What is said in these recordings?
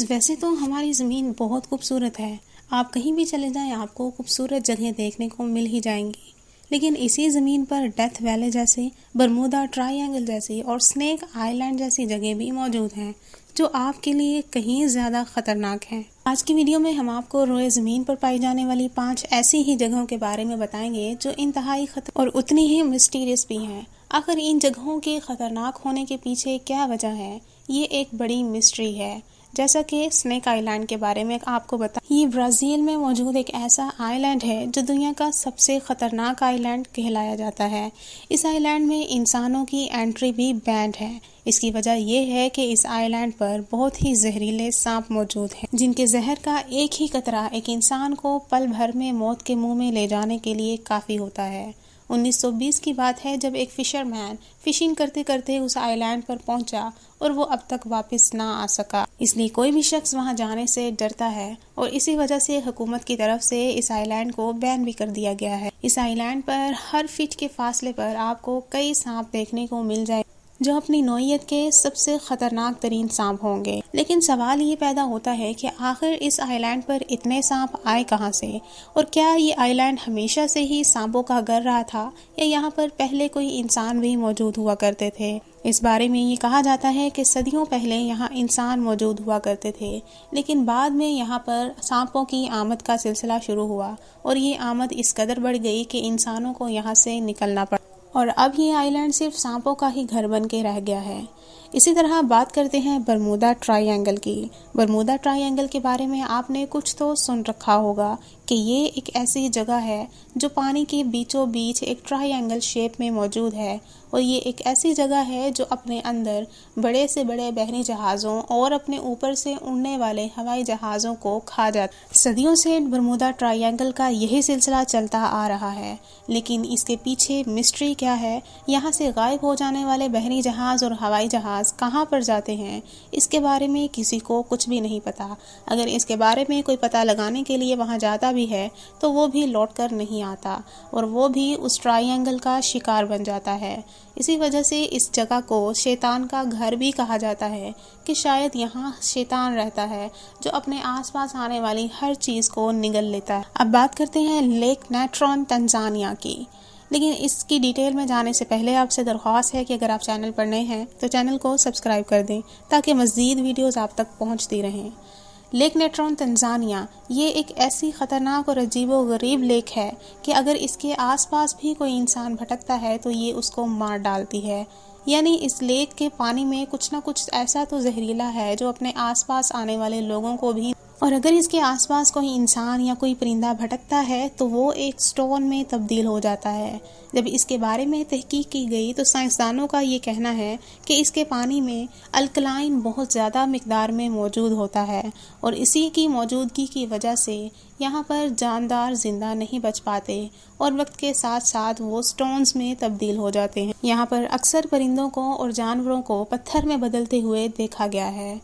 ویسے تو ہماری زمین بہت خوبصورت ہے، آپ کہیں بھی چلے جائیں آپ کو خوبصورت جگہیں دیکھنے کو مل ہی جائیں گی، لیکن اسی زمین پر ڈیتھ ویلی جیسے، برمودا ٹرائی اینگل جیسی اور سنیک آئی لینڈ جیسی جگہ بھی موجود ہیں جو آپ کے لیے کہیں زیادہ خطرناک ہیں۔ آج کی ویڈیو میں ہم آپ کو روئے زمین پر پائی جانے والی 5 ایسی ہی جگہوں کے بارے میں بتائیں گے جو انتہائی خطرناک اور اتنی ہی مسٹیریس بھی ہیں۔ آخر ان جگہوں کے خطرناک ہونے کے پیچھے کیا وجہ ہے، یہ ایک بڑی مسٹری ہے۔ جیسا کہ سنیک آئی لینڈ کے بارے میں آپ کو بتا، یہ برازیل میں موجود ایک ایسا آئی لینڈ ہے جو دنیا کا سب سے خطرناک آئی لینڈ کہلایا جاتا ہے۔ اس آئی لینڈ میں انسانوں کی انٹری بھی بینڈ ہے۔ اس کی وجہ یہ ہے کہ اس آئی لینڈ پر بہت ہی زہریلے سانپ موجود ہیں جن کے زہر کا ایک ہی قطرہ ایک انسان کو پل بھر میں موت کے منہ میں لے جانے کے لیے کافی ہوتا ہے۔ 1920 کی بات ہے جب ایک فشر مین فشنگ کرتے کرتے اس آئی لینڈ پر پہنچا اور وہ اب تک واپس نہ آ سکا، اس لیے کوئی بھی شخص وہاں جانے سے ڈرتا ہے اور اسی وجہ سے حکومت کی طرف سے اس آئی لینڈ کو بین بھی کر دیا گیا ہے۔ اس آئی لینڈ پر ہر فٹ کے فاصلے پر آپ کو کئی سانپ دیکھنے کو مل جائے جو اپنی نوعیت کے سب سے خطرناک ترین سانپ ہوں گے، لیکن سوال یہ پیدا ہوتا ہے کہ آخر اس آئی لینڈ پر اتنے سانپ آئے کہاں سے، اور کیا یہ آئی لینڈ ہمیشہ سے ہی سانپوں کا گھر رہا تھا یا یہاں پر پہلے کوئی انسان بھی موجود ہوا کرتے تھے۔ اس بارے میں یہ کہا جاتا ہے کہ صدیوں پہلے یہاں انسان موجود ہوا کرتے تھے، لیکن بعد میں یہاں پر سانپوں کی آمد کا سلسلہ شروع ہوا اور یہ آمد اس قدر بڑھ گئی کہ انسانوں کو یہاں سے نکلنا پڑا اور اب یہ آئی لینڈ صرف سانپوں کا ہی گھر بن کے رہ گیا ہے۔ اسی طرح بات کرتے ہیں برمودا ٹرائی اینگل کی۔ برمودا ٹرائی اینگل کے بارے میں آپ نے کچھ تو سن رکھا ہوگا کہ یہ ایک ایسی جگہ ہے جو پانی کے بیچوں بیچ ایک ٹرائی اینگل شیپ میں موجود ہے، اور یہ ایک ایسی جگہ ہے جو اپنے اندر بڑے سے بڑے بحری جہازوں اور اپنے اوپر سے اڑنے والے ہوائی جہازوں کو کھا جاتا ہے۔ صدیوں سے برمودا ٹرائی اینگل کا یہی سلسلہ چلتا آ رہا ہے، لیکن اس کے پیچھے مسٹری کیا ہے، یہاں سے غائب ہو جانے والے بحری جہاز اور ہوائی جہاز کہاں پر جاتے ہیں، اس کے بارے میں کسی کو کچھ بھی نہیں پتا۔ اگر اس کے بارے میں کوئی پتہ لگانے کے لیے وہاں جاتا بھی ہے تو وہ بھی لوٹ کر نہیں آتا اور وہ بھی اس ٹرائی اینگل کا شکار بن جاتا ہے۔ اسی وجہ سے اس جگہ کو شیطان کا گھر بھی کہا جاتا ہے کہ شاید یہاں شیطان رہتا ہے جو اپنے آس پاس آنے والی ہر چیز کو نگل لیتا ہے۔ اب بات کرتے ہیں لیک نیٹرون تنزانیہ کی، لیکن اس کی ڈیٹیل میں جانے سے پہلے آپ سے درخواست ہے کہ اگر آپ چینل پر نئے ہیں تو چینل کو سبسکرائب کر دیں تاکہ مزید ویڈیوز آپ تک پہنچتی رہیں۔ لیک نیٹرون تنزانیہ یہ ایک ایسی خطرناک اور عجیب و غریب لیک ہے کہ اگر اس کے آس پاس بھی کوئی انسان بھٹکتا ہے تو یہ اس کو مار ڈالتی ہے۔ یعنی اس لیک کے پانی میں کچھ نہ کچھ ایسا تو زہریلا ہے جو اپنے آس پاس آنے والے لوگوں کو بھی، اور اگر اس کے آس پاس کوئی انسان یا کوئی پرندہ بھٹکتا ہے تو وہ ایک سٹون میں تبدیل ہو جاتا ہے۔ جب اس کے بارے میں تحقیق کی گئی تو سائنسدانوں کا یہ کہنا ہے کہ اس کے پانی میں الکلائن بہت زیادہ مقدار میں موجود ہوتا ہے اور اسی کی موجودگی کی وجہ سے یہاں پر جاندار زندہ نہیں بچ پاتے اور وقت کے ساتھ ساتھ وہ سٹونز میں تبدیل ہو جاتے ہیں۔ یہاں پر اکثر پرندوں کو اور جانوروں کو پتھر میں بدلتے ہوئے دیکھا گیا ہے۔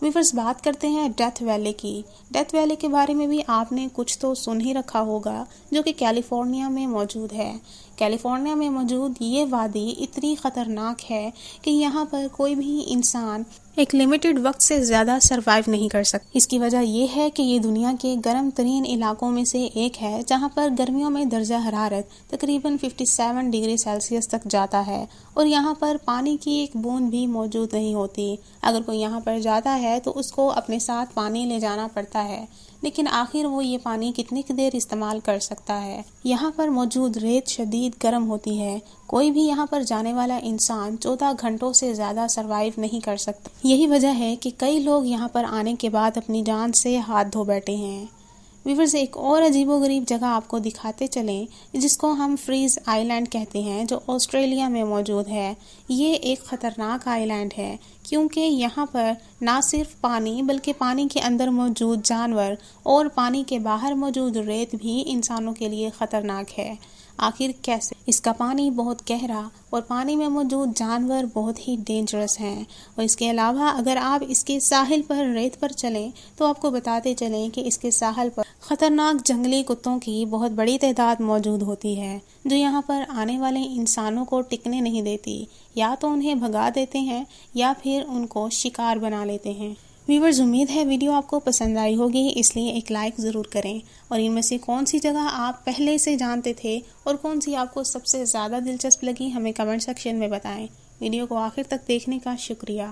ویورز بات کرتے ہیں ڈیتھ ویلی کی۔ ڈیتھ ویلی کے بارے میں بھی آپ نے کچھ تو سن ہی رکھا ہوگا جو کہ کیلیفورنیا میں موجود ہے۔ کیلیفورنیا میں موجود یہ وادی اتنی خطرناک ہے کہ یہاں پر کوئی بھی انسان ایک لمیٹڈ وقت سے زیادہ سروائیو نہیں کر سکتا۔ اس کی وجہ یہ ہے کہ یہ دنیا کے گرم ترین علاقوں میں سے ایک ہے جہاں پر گرمیوں میں درجہ حرارت تقریباً 57 ڈگری سیلسیس تک جاتا ہے اور یہاں پر پانی کی ایک بوند بھی موجود نہیں ہوتی۔ اگر کوئی یہاں پر جاتا ہے تو اس کو اپنے ساتھ پانی لے جانا پڑتا ہے، لیکن آخر وہ یہ پانی کتنی دیر استعمال کر سکتا ہے۔ یہاں پر موجود ریت شدید گرم ہوتی ہے، کوئی بھی یہاں پر جانے والا انسان 14 گھنٹوں سے زیادہ سروائیو نہیں کر سکتا۔ یہی وجہ ہے کہ کئی لوگ یہاں پر آنے کے بعد اپنی جان سے ہاتھ دھو بیٹھے ہیں۔ ویورز ایک اور عجیب و غریب جگہ آپ کو دکھاتے چلیں جس کو ہم فریز آئی لینڈ کہتے ہیں جو آسٹریلیا میں موجود ہے۔ یہ ایک خطرناک آئی لینڈ ہے کیونکہ یہاں پر نہ صرف پانی بلکہ پانی کے اندر موجود جانور اور پانی کے باہر موجود ریت بھی انسانوں کے لیے خطرناک ہے۔ آخر کیسے؟ اس کا پانی بہت گہرا اور پانی میں موجود جانور بہت ہی ڈینجرس ہیں، اور اس کے علاوہ اگر آپ اس کے ساحل پر ریت پر چلیں تو آپ کو بتاتے چلیں کہ اس کے ساحل پر خطرناک جنگلی کتوں کی بہت بڑی تعداد موجود ہوتی ہے جو یہاں پر آنے والے انسانوں کو ٹکنے نہیں دیتی، یا تو انہیں بھگا دیتے ہیں یا پھر ان کو شکار بنا لیتے ہیں۔ ویورز، امید ہے ویڈیو آپ کو پسند آئی ہوگی، اس لیے ایک لائک ضرور کریں، اور ان میں سے کون سی جگہ آپ پہلے سے جانتے تھے اور کون سی آپ کو سب سے زیادہ دلچسپ لگی ہمیں کمنٹ سیکشن میں بتائیں۔ ویڈیو کو آخر تک دیکھنے کا شکریہ۔